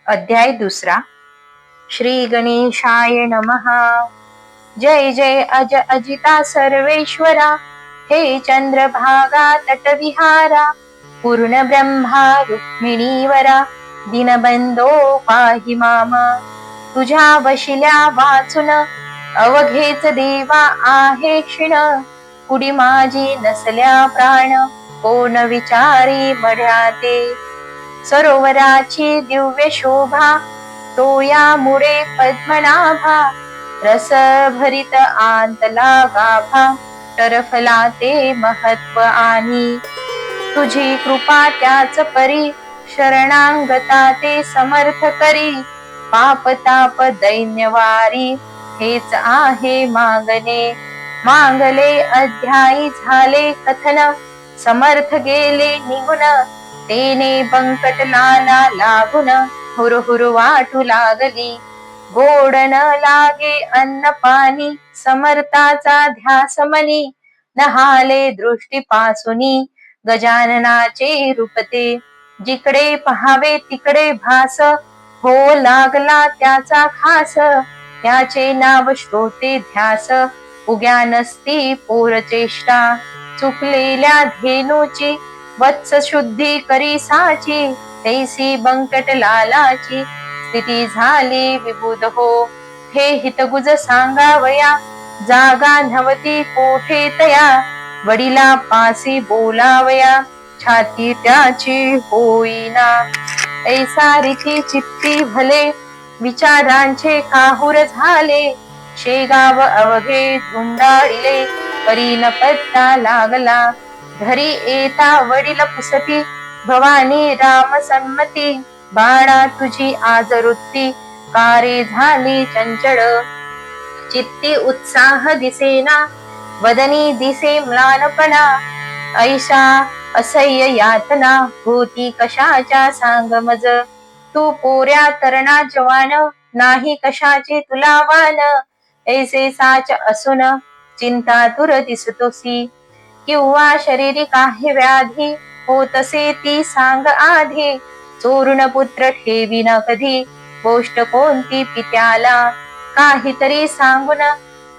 अध्याय दुसरा. श्री गणेशाय नमः. जय जय अज अजिता सर्वेश्वरा, हे चंद्रभागा तटविहारा, पूर्ण ब्रह्मा रुक्मिणीवरा, दीनबंधो पाहि माम. तुझ्या वशिल्या वाचून अवघेच देवा आहे क्षीण, पुढी माझी नसल्या प्राण, कोण विचारी मढ्याते. सरोवराची दिव्य शोभा, तो यामुळे पद्मनाभा, रस भरित आंतला गाभा, टरफला ते महत्व आणि. तुझी कृपा त्याच परी, शरणांगता ते समर्थ करी, पाप ताप दैन्यवारी, हेच आहे मागणे. मागले अध्यायी झाले कथन, समर्थ गेले निघून, तेने बंकट लाला लागून, हुरहुर वाटू लागली. गोड न लागे अन्न पाणी, समर्थाचा ध्यास मनी, नहाले दृष्टीपासूनी, गजाननाचे रूपते. जिकडे पहावे तिकडे भास, हो लागला त्याचा खास, त्याचे नाव श्रोते ध्यास, उग्या नसती पोरचेष्टा. चुकलेल्या धेनूची वत्स शुद्धी करी साची, तैसी बंकट लालाची स्थिती झाली विबुध हो. हे हितगुज सांगावया, जागा नव्हती कोठे तया, वडिला पासी बोलावया, छाती त्याची होईना. ऐसा रीती चित्ती भले, विचारांचे काहूर झाले. शेगाव अवघे धुंडाळिले, परी न पत्ता लागला. घरी येता वडील पुसती, भवानी राम संमती, बाळा तुझी आज वृत्ती, कारे झाली चंचळ. चित्ती उत्साह दिसेना, वदनी दिसे म्लानपणा, ऐशा असह्य यातना, होती कशाच्या सांग मज. तू पोऱ्या तरणा जवान, नाही कशाचे तुला वान, ऐसे साच असून चिंता तुर दिसतोसी. किंवा शरीरी काही व्याधी, होतसे ती सांग आधी. चोरून पुत्र ठेवीन कधी, गोष्ट कोणती पित्याला, काहीतरी सांगून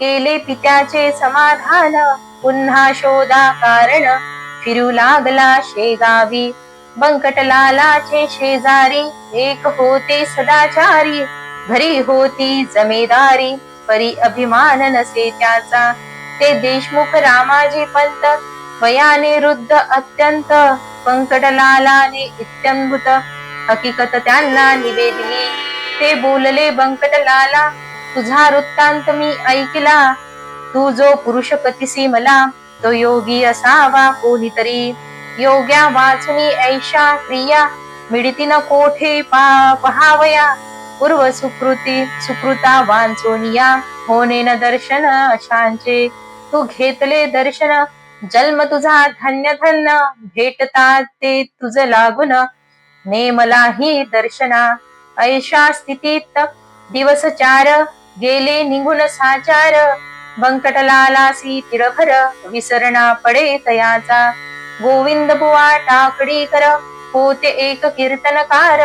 केले पित्याचे समाधान. पुन्हा शोधा कारण, फिरू लागला शेगावी. बंकटलालाचे शेजारी, एक होते सदाचारी, घरी होती जमेदारी, परी अभिमान नसे त्याचा. ते देशमुख रामाजी पंत, वयाने वृद्ध अत्यंत, बंकटलालाने इत्यंभूत हकीकत त्यांना निवेदिली. ते बोलले बंकटलाला, तुझा वृत्तांत मी ऐकला. तू जो पुरुष पतिसी मला, तो योगी असावा कोणीतरी. योग्या वाचुनी ऐशा प्रिया, मिळतीन कोठे पहावया. पूर्व सुकृता वांचोनिया, होणे न दर्शन अशांचे. तू घेतले दर्शन, जन्म तुझा धन्य धन्य, भेटता ते तुझ लागून, नेमलाही दर्शना. ऐशा स्थितीत दिवस चार, गेले निघून साचार. बंकटलालासी तिळभर, विसरणा पडे तयाचा. गोविंद बुवा टाकडीकर, होते एक कीर्तनकार,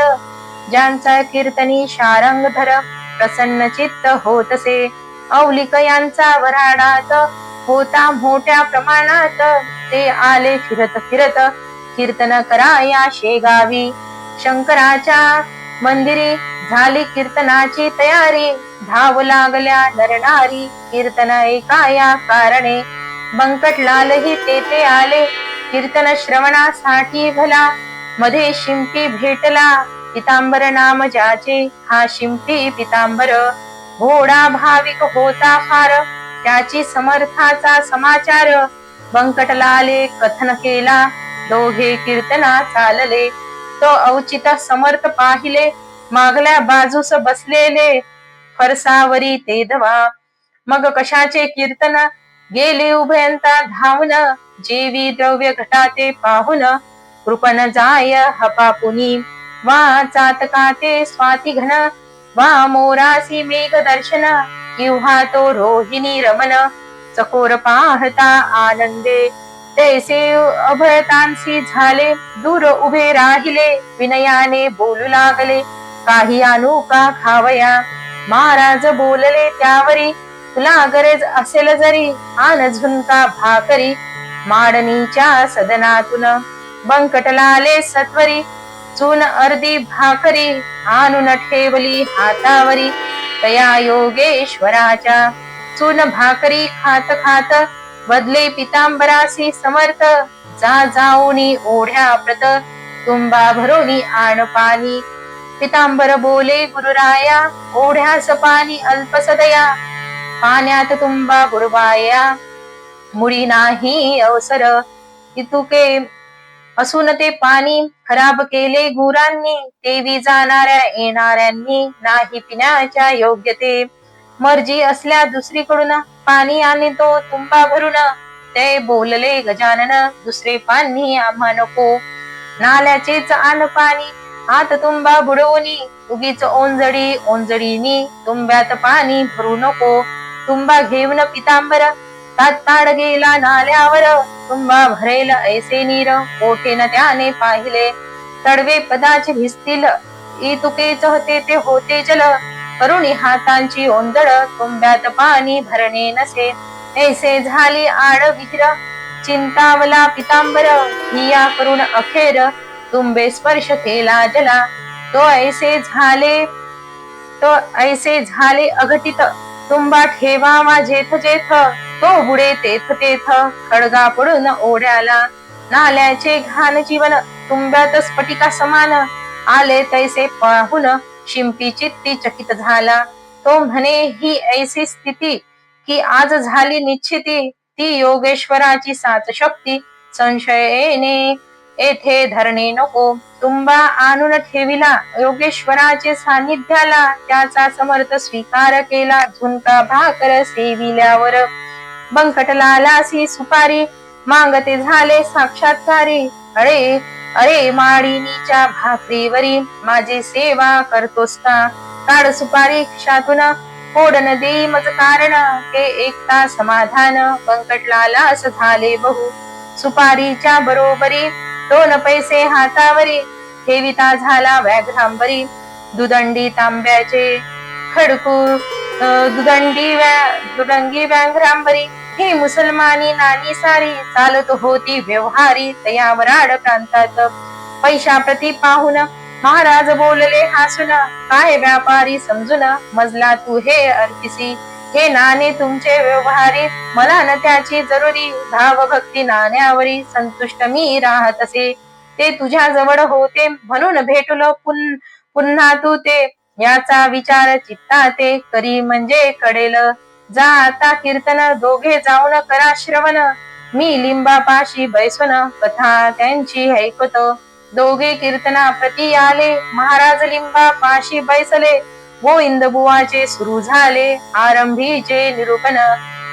ज्यांचा कीर्तनी शारंगधर, प्रसन्न चित्त होतसे. औलिक यांचा वराडात, होता मोठ्या प्रमाणात. ते आले फिरत फिरत, कीर्तन कराया शेगावी. शंकराच्या मंदिरी झाली कीर्तनाची तयारी, धाव लागल्या नरनारी, कीर्तन ऐकाया कारणे. बंकटलालही तेथे आले, कीर्तन श्रवणासाठी भला. मध्ये शिंपी भेटला, पितांबर नाम ज्याचे, हा शिंपी पितांबर. घोडा भाविक होता फार, त्याची समर्थाचा समाचार. बंकटलाले कथन केला, दोघे कीर्तना चालले. तो औचित समर्थ पाहिले, मागल्या बाजूस बसलेले, फरसावरी ते धवा. मग कशाचे कीर्तन, गेले उभयंता धावून, जेवी द्रव्य घटाते पाहून. कृपण जाय हपापुनी, वा चातकाते स्वाती घन, वा मोरासी मेघ दर्शन, किंवा तो रोहिणी रमन. चकोर पाहता आनंदे, तैसे अभयतांसी झाले. दूर उभे राहिले, विनयाने बोलू लागले. काही आणू का खावया. महाराज बोलले त्यावरी, तुला गरज असेल जरी आण झुणका भाकरी. माडणीच्या सदनातून बंकटलाले सत्वरी, चून अर्धी भाकरी आणून ठेवली हातावरी. तया योगेश्वराच्या चून भाकरी खात खात बदले पितांबरासी समर्थ. जा जाऊनी ओढ्या प्रत तुंबा भरोनी आण पाणी. पितांबर बोले गुरुराया, ओढ्यास पाणी अल्पसदया. पाण्यात तुंबा बुडवाया मुळी नाही अवसर. इतुके असून ते पाणी खराब केले गुरांनी. तेवी जाणाऱ्या येणाऱ्यांनी नाही पिण्याच्या योग्यते. मर्जी असल्या दुसरीकडून पाणी आणि तो तुंबा भरून. ते बोलले गजानन, दुसरे पाणी आम्हा नको. नाल्याचेच आण पाणी आत तुंबा बुडवणी. उगीच ओंजडी ओंजडीनी तुंब्यात पाणी भरू नको. तुंबा घेऊन पितांबर तात्ताड गेला नाल्यावर. तुंबा भरेल ऐसे नीर ओठेन त्याने पाहिले. तडवे पदाचे भिजतील इतुकेच होते ते होते जल. करुणी हातांची ओंजळ तुंब्यात पाणी भरणे नसे. ऐसे झाली आड विहीर चिंतावला पितांबर. हिया करून अखेर तुंबे स्पर्श केला जला. तो ऐसे झाले अघटित. तुंबा ठेवावा जेथ जेथ, तो बुडे तेथ तेथ. खडगा पडून ओढ्याला नाल्याचे घाण जीवन. तुंब्यात स्फटिका समान आले तैसे पाहून शिंपी चित्ती चकित झाला. तो म्हणे, ही ऐसी स्थिती की आज झाली निश्चिती. ती योगेश्वराची साच शक्ती संशयेने येथे धरणे नको. तुंबा आणून ठेविला योगेश्वराचे सानिध्याला. त्याचा समर्थ स्वीकार केला झुणका भाकर सेविल्यावर. बंकटलालासी सुपारी मागते झाले साक्षात्कारी. अरे अरे माडिनीच्या भाकरीवरी माझी सेवा करतोस का. काढ सुपारी खिशातून फोडन देई मज कारण. ते एकता समाधान बंकटलालास झाले बहु. सुपारीच्या बरोबरी 2 पैसे हातावरी. ठेविता झाला व्याघ्रांबरी. दुदंडी तांब्याचे खडकू दुदंगी व्याघ्रांबरी. ही मुसलमानी नानी सारी चालत होती व्यवहारी. तया वराड प्रांतात पैशाप्रती पाहून महाराज बोलले हासून. काय व्यापारी समजून मजला तू हे अर्पिसी. हे नाणे तुमचे व्यवहारी मला न त्याची जरुरी. भाव भक्ती नाण्यावरी संतुष्ट मी राहत असे. ते तुझ्या जवळ होते म्हणून भेटलो पुन्हा तू ते. याचा विचार चित्ता ते करी म्हणजे कडेल. जा आता कीर्तन दोघे जाऊन करा श्रवण. मी लिंबापाशी बैसून कथा त्यांची ऐकत. दोघे कीर्तना प्रती आले महाराज लिंबापाशी बैसले. गोविंद बुवाचे सुरू झाले आरंभीचे निरूपण.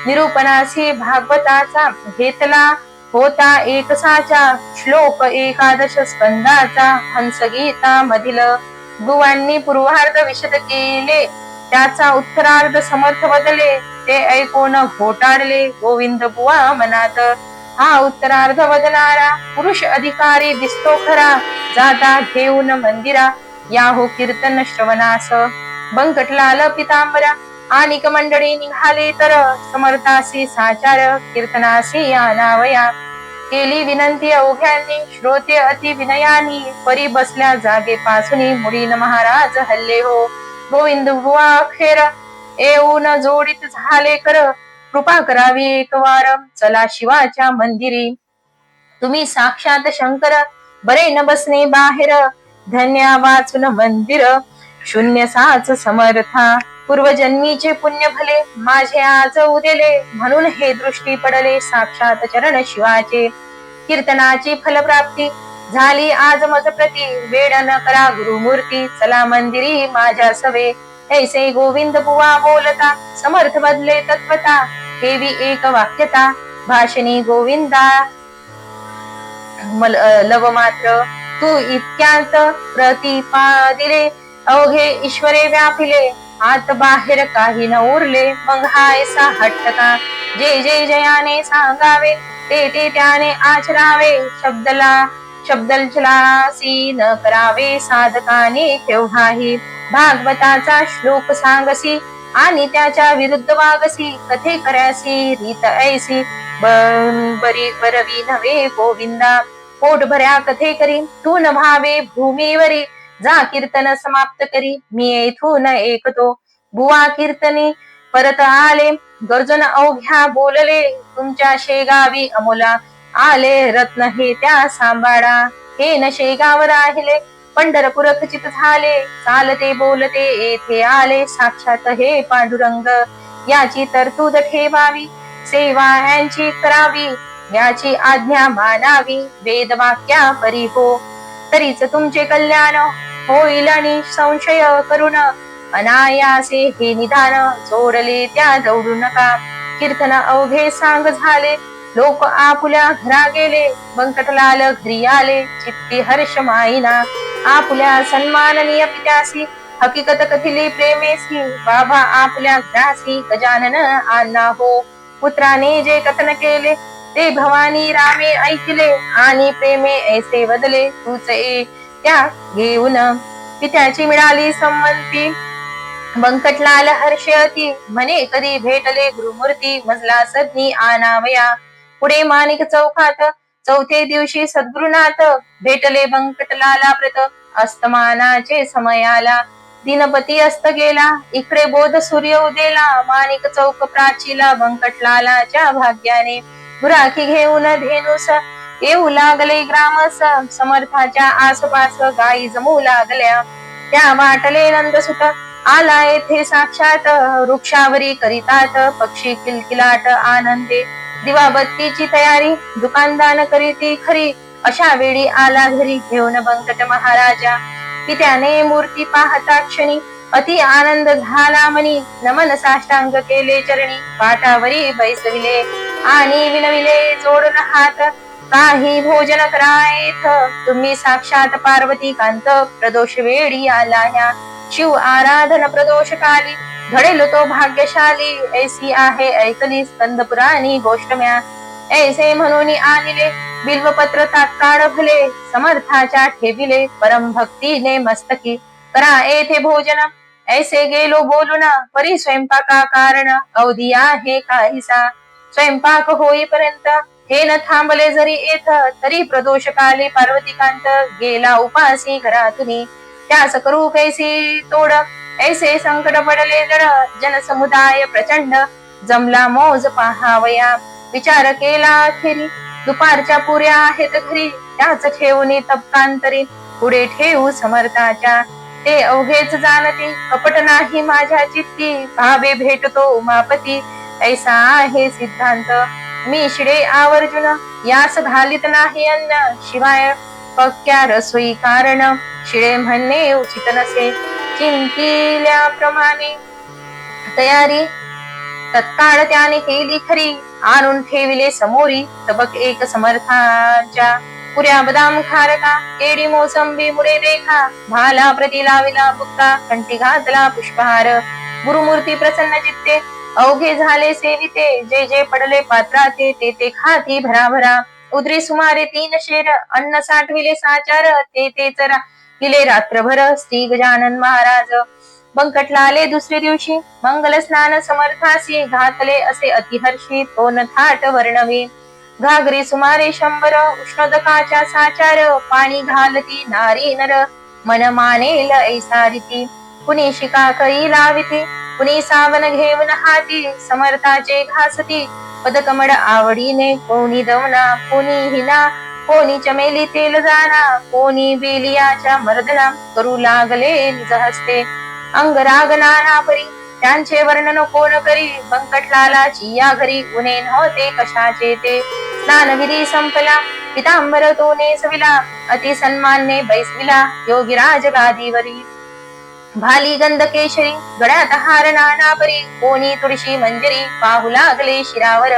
निरूपणासी भागवताचा घेतला होता एक साचा. श्लोक 11 स्कंदाचा हंसगीता मधील. बुवांनी पूर्वार्ध विशद केले त्याचा उत्तरार्ध समर्थ बदले. ते ऐकून घोटाळले गोविंद बुवा मनात. हा उत्तरार्ध बदलणारा पुरुष अधिकारी दिसतो खरा. जाता घेऊन मंदिरा याहू कीर्तन श्रवणास. बंकटलाल पितांबरा आणि मंडळी निघाले तर समर्थासी साचार कीर्तनासी आणावया. केली विनंती अवघ्यांनी श्रोते अति विनयानी. परी बसल्या जागेपासून मुडीन महाराज हल्ले हो. गोविंद बुवा अखेर येऊन जोडीत झाले कर. कृपा करावी एक वार चला शिवाच्या मंदिरी. तुम्ही साक्षात शंकर बरे न बसणे बाहेर. धन्या वाचून मंदिर शून्य साच समर्था. पूर्वजन्मीचे पुण्य भले माझे आज उदेले. म्हणून हे दृष्टी पडले साक्षात चरण शिवाचे. कीर्तनाची फलप्राप्ती झाली आज मज प्रती. वेड न करा गुरुमूर्ती चला मंदिरी माझ्या सवे. ऐसे गोविंद बुवा बोलता समर्थ बदले तत्वता. ठेवी एक वाक्यता भाषणी गोविंदा लव मात्र. तू इतक्यात प्रतिपादिले अवघे ईश्वरे व्यापिले. आत बाहेर काही न उरले मग हा ऐसा हट्ट का. जे जे जयाने सांगावे ते ते त्याने आचरावे. शब्दचलासी न करावे साधकाने केव्हाही भागवताचा श्लोक सांगसी आणि त्याच्या विरुद्ध वागसी कथे करासी रीत ऐसी बरी बरवी नव्हे गोविंदा पोट भऱ्या कथे करी तू न भावे भूमीवरी जा कीर्तन समाप्त करी मी येथून ऐकतो बुवा कीर्तनी परत आले गर्जन अवघ्या बोलले तुमच्या शेगावी अमोला आले रत्न हे त्या सांभाळा हे न शेगाव राहिले पंढरपूर खचित झाले चालते बोलते येथे आले साक्षात हे पांडुरंग याची तरतूद ठेवावी सेवा यांची करावी याची आज्ञा मानावी वेद वाक्या परी हो तरीच तुमचे कल्याण होईल आणि संशय करून अनायासे हे निदान जोडले त्या दौडू नका कीर्तन अवघे सांग झाले लोक आपुल्या घरा गेले व्यंकटलाल घरी आले चित्ती हर्ष माईना आपुल्या सन्माननीय पित्यासी हकीकत कथिली प्रेमेसी बाबा आपल्या घरासी गजानन आणा हो पुत्राने जे कथन केले ते भवानी रामे ऐकले आणि प्रेमे ऐसे बदले तूच त्या घेऊन पित्याची मिळाली संमती व्यंकटलाल हर्षयती म्हणे कधी भेटले गुरुमूर्ती मजला सदनी आनावया पुढे माणिक चौकात चौथे दिवशी सद्गुरुनाथ भेटले व्यंकटलाला प्रत अस्तमानाचे समयाला दिनपती अस्त गेला इकडे बोध सूर्य उदेला माणिक चौक प्राचीला व्यंकटलालाच्या भाग्याने गुराखी घेऊन धेनुस येऊ लागले ग्रामस समर्थाच्या आसपास गायी जमू लागल्या त्या वाटले नंदसुत आला येथे साक्षात वृक्षावरी करीतात पक्षी किलकिलाट आनंदे दिवाबत्तीची तयारी दुकानदान करीती खरी अशा वेळी आला घरी घेऊन व्यंकट महाराजा पित्याने मूर्ती पाहता क्षणी अति आनंद झाला मनी नमन साष्टांग केले चरणी पाटावरी बैसविले आणि विनविले जोडून हात काही भोजन करायथ तुम्ही साक्षात पार्वती कांत प्रदोष वेळी आला ह्या शिव आराधन प्रदोष काली घडेल तो भाग्यशाली ऐसी आहे ऐकली स्कंद पुराणी गोष्ट म्या ऐसे म्हणून आणले बिल्वपत्र तात्काळ भले समर्थाच्या ठेविले परम भक्तीने मस्तकी करा येथे भोजन ऐसे गेलो बोलून परी स्वयंपाका कारण अवधी आहे काहीसा स्वयंपाक होईपर्यंत हे न थांबले जरी येथ तरी प्रदोषकाली पार्वतीकांत गेला उपासी घरातुनी त्यास करू कैसी तोड ऐसे संकट पडले जड जनसमुदाय प्रचंड जमला मौज पहावया विचार केला अखेरी दुपारच्या पुऱ्या आहेत घरी त्याच ठेवून तपकांतरी पुढे ठेवू समर्थाच्या ते अवघेच जाणते कपट नाही माझ्या चित्ती भावे भेटतो उमापती ऐसा आहे सिद्धांत मी शिडे आवर्जून यास घालित नाही अन्न शिवाय पक्क्या रसोई कारण शिळे म्हणणे उचित नसे चिंतिल्याप्रमाणे तयारी तत्काळ त्याने केली खरी आणून ठेविले समोरी तबक एक समर्थांच्या पुऱ्या बदाम खारका केडी मोसंबी मुळे रेखा भाला प्रती लाविला बुक्का कंठी घातला पुष्पहार गुरुमूर्ती प्रसन्न चित्ते अवघे झाले सेविते जे जे पडले पात्राते ते ते खाती भराभरा उदरी सुमारे 3 शेर अन्न साठविले साचार ते ते चरा दिले रात्रभर श्री गजानन महाराज व्यंकटलाले दुसरे दिवशी मंगल स्नान समर्थासी घातले असे अतिहर्षी तोन थाट वर्णवे घागरी सुमारे 100 उष्णोदकाच्या साचार पाणी घालती नारी नर मन मानेल ऐसा रीती कुणी शिका कळी लाविती कुणी सावन घेऊन हाती समर्थाचे घासती पदकमळ आवडीने कोणी दवना कोणी हिना कोणी चमेली तेल जाना कोणी बेलियाच्या मर्दना करू लागले निज हस्ते अंगराग नाना परी त्यांचे वर्णन कोण करी व्यंकटलालाची या घरी उणे नव्हते कशाचे ते स्नानविधी संपला पितांबर तो नेसविला अति सन्मानने बैसविला योगीराज गादीवरी भाली गंध केशरी गळ्यात हार नाना परी कोणी तुळशी मंजरी पाहू लागले शिरावर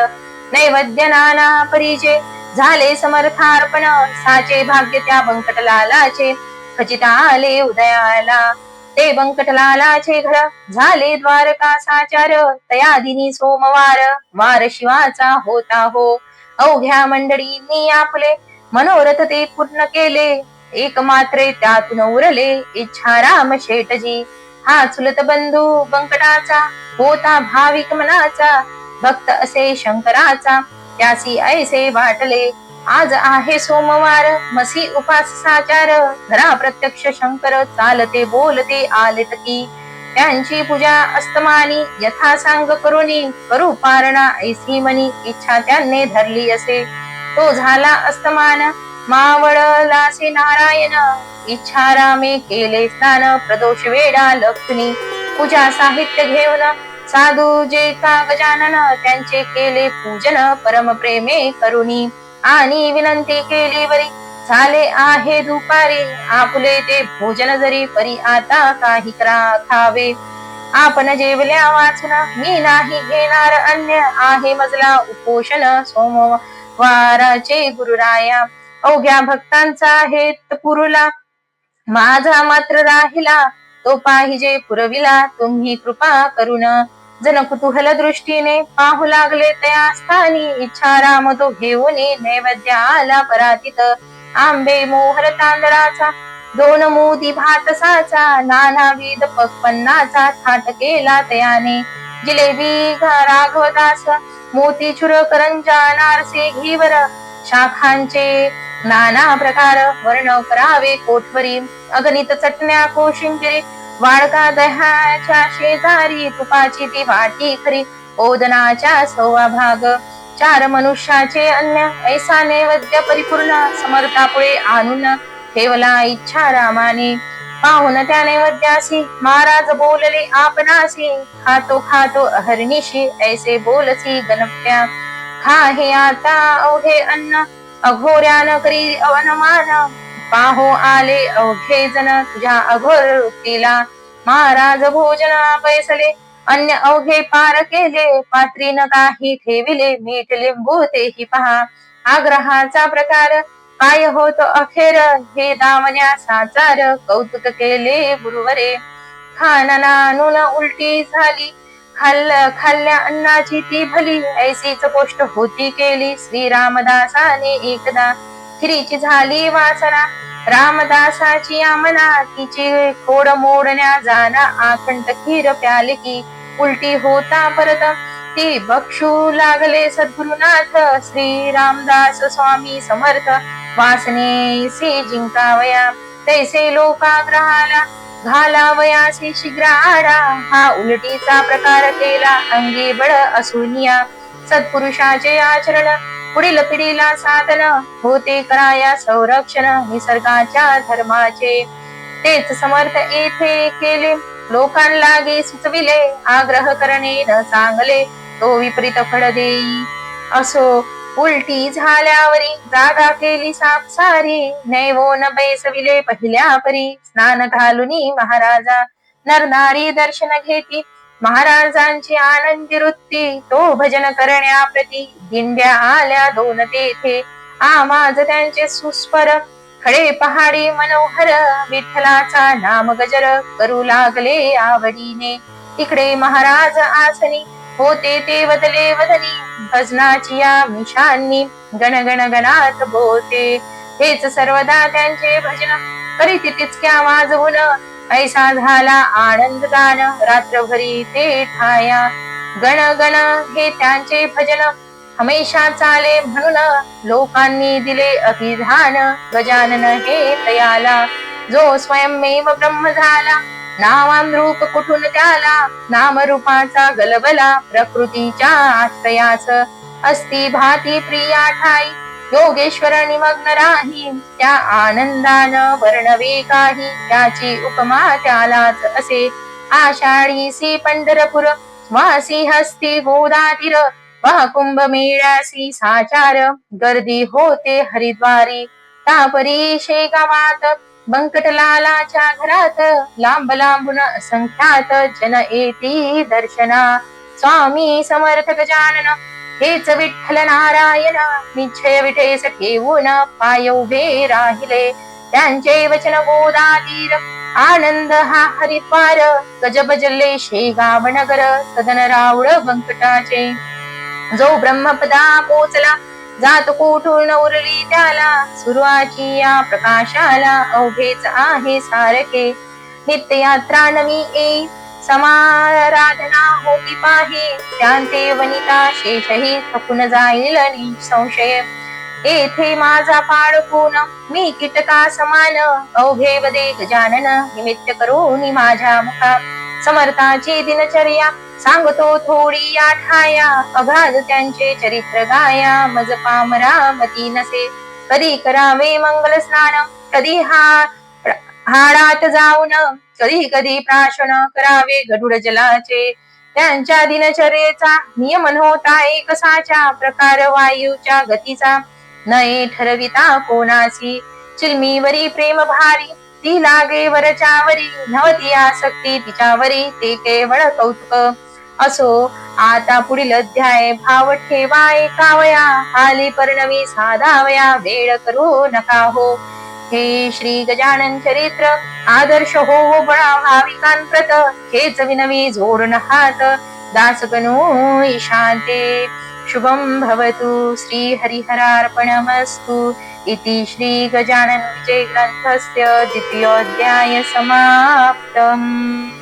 नैवेद्य नाना परीचे झाले समर्थार्पण साचे भाग्य त्या व्यंकटलालाचे खचिता आले उदयाला ते व्यंकटलालाचे घर झाले द्वारका साचार तयादिनी सोमवार वार शिवाचा होता हो अवघ्या मंडळींनी आपले मनोरथ ते पूर्ण केले, एक मात्रे त्यातून उरले, इच्छा राम शेटजी. हा चुलत बंधू बंकटाचा, होता भाविक मनाचा, भक्त असे शंकराचा, त्यासी ऐसे वाटले. आज आहे सोमवार, मसी उपास साचार, घरा प्रत्यक्ष शंकर, चालते बोलते आलेत की. त्यांची पूजा अस्तमानी, यथा सांग करुणी, करू पारणा ऐसी मनी, इच्छा त्यांनी धरली असे. तो झाला अस्तमान, मावळलासे नारायण, इच्छा रामे केले स्नान, प्रदोष वेडा लक्ष्मी. पूजा साहित्य घेऊन साधू जे का गजानन, त्यांचे केले पूजन परम प्रेमे करुणी. आणि विनंती केली वरी, झाले आहे दुपारी, आपुले ते भोजन जरी, परी आता काही खावे. आपण जेवल्या वाचून, मी नाही घेणार अन्य, आहे मजला उपोषण सोमवाराचे गुरुराया. अवघ्या भक्तांचा हेत पुरला, माझा मात्र राहिला, तो पाहिजे पुरविला तुम्ही कृपा करून. जन कुतूहल दृष्टीने पाहू लागले त्या स्थानी, इच्छा राम तो घेऊन नैवेद्य आला परातीत. आंबे मोहर तांदळाचा, दोन मोदी भातसाचा, नानाविध पक्पन्नाचा थाट केला तयाने. जिलेबी राघवदास, मोतीचूर करंजा, नारसे घीवर, शाखांचे नाना प्रकार, वर्ण करावे कोठवरी. अगणित चटण्या कोशिंबिरी, वाळका दह्याच्या शेजारी, तुपाची ती वाटी खरी, ओदनाच्या सव्वा भाग. चार मनुष्याचे अन्न, ऐसा नैवेद्य परिपूर्ण, समर्थापुढे आणून ठेवला इच्छा रामाने. पाहून त्या नैवेद्यासी, महाराज बोलले आपणासी, खातो खातो अहर्निशी, ऐसे बोलसी गणप्या. खा हे आता अवघे अन्न, अघोऱ्यान करी अवनमान, पाहो आले अवघे जन तुझ्या अघोर वृत्तीला. महाराज भोजना बैसले, अन्य अवघे पार केले, पात्रीन काही ठेविले, मीठ लिंबू तेही पहा. आग्रहाचा प्रकार काय होत अखेर, हे दावण्या साचार, कौतुक केले गुरुवरे. खाननानून उलटी झाली, खाल्ल्या अन्नाची ती भली, ऐसीच गोष्ट होती केली श्रीरामदासाने एकदा. खिरीची झाली वासना, रामदासाची आमना, तिची खोड मोडण्या जाना, आखंड खीर प्याली की. उलटी होता परत ती बक्षू लागले सद्गुरुनाथ, श्री रामदास स्वामी समर्थ, वासनेसी जिंकावया, तैसे लोकाग्रहाला घालावयासी शीघ्र आडा. हा उलटीचा प्रकार केला अंगी बळ असुनिया, सत्पुरुषाचे आचरण पुढील पिढीला साधन, होते कराया संरक्षण निसर्गाच्या धर्माचे. तेच समर्थ येथे केले, लोकांलागे सुचविले, आग्रह करणे न चांगले, तो विपरीत फळ देई. असो उलटी झाल्यावरी, जागा केली सापसारी, नैवोन बैसविले पहिल्या परी. स्नान घालुनी महाराजा, नरनारी दर्शन घेती, महाराजांची आनंदी वृत्ती, तो भजन करण्याप्रती. दिंड्या आल्या दोन तेथे, आवाज त्यांचे सुस्वर, खडे पहाडी मनोहर, विठ्ठलाचा नाम गजर करू लागले आवडीने. इकडे महाराज आसनी, होते ते वदले वदनी, भजनाची या मिशांनी, गण गण गणात बोलते. हेच सर्वदा त्यांचे भजन, करीत तिचक्या वाजवून, ऐसा झाला आनंद गान, रात्रभरी ते ठाया. गण गण हे त्यांचे भजन, हमेशा चाले म्हणून, लोकांनी दिले अभिधान. गजानन हे तयाला, जो स्वयंमेव ब्रह्म झाला, नावान रूप कुठून त्याला, नामरूपाचा गलबला, प्रकृतीच्या आश्रयास. अस्ति भाती प्रिया ठाई, योगेश्वर निमग्न राही, त्या आनंदान वर्णवे काही, त्याची उपमा त्यालाच असे. आषाढीसी पंढरपूर, वासी हस्ती गोदातीर, वा कुंभमेळ्यासी साचार, गर्दी होते हरिद्वारी. तापरी शेगावात, बंकटलालाच्या घरात, लांब लांबून असंख्यात जन येती दर्शना. स्वामी समर्थ गजानन, हेच विठ्ठल नारायण, निश्चय विठेस ठेवून पाय उभे राहिले. त्यांचे वचन गोदातीर, आनंद हा हरिद्वार, गजबजले शेगाव नगर, सदन रावळ बंकटाचे. जो ब्रह्मपदा पोचला, जात कोठून उरली त्याला सुरुवाची या प्रकाशाला अवघेच आहे सारखे नित्य यात्रा नवी येई समाराधना होती पाही त्यांते वनिता शेषही थकून जाईल संशय येथे माझा पाडकून मी कीटका समान अवघे वदे गजानन निमित्त करून माझ्या मुखा समर्थाची दिनचर्या सांगतो थोडी या ठाया अगाध त्यांचे चरित्र गाया मज पामरामती नसे कधी करावे मंगल स्नान कधी हाडात जाऊन कधी कधी प्राशन करावे गरुड जलाचे त्यांच्या दिनचर्येचा नियम नव्हता एकसाच्या प्रकार वायूच्या गतीचा नये ठरविता कोणासी चिलमीवरी प्रेम भारी ती लागे वरच्यावरी नवती आसक्ती तिच्यावरी ते केवळ कौतुक असो आता पुढील अध्याय भाव ठेवा एकावया आली पर्णवी साधावया वेळ करू नका हो हे श्री गजानन चरित्र आदर्श हो बळा भाविकांप्रत हेच विनवी जोडून हात दासगणो शांते शुभम भवतु श्री हरिहरार्पणमस्तु इति श्री गजानन विजय ग्रंथस्य द्वितीयोऽध्याय समाप्तम्।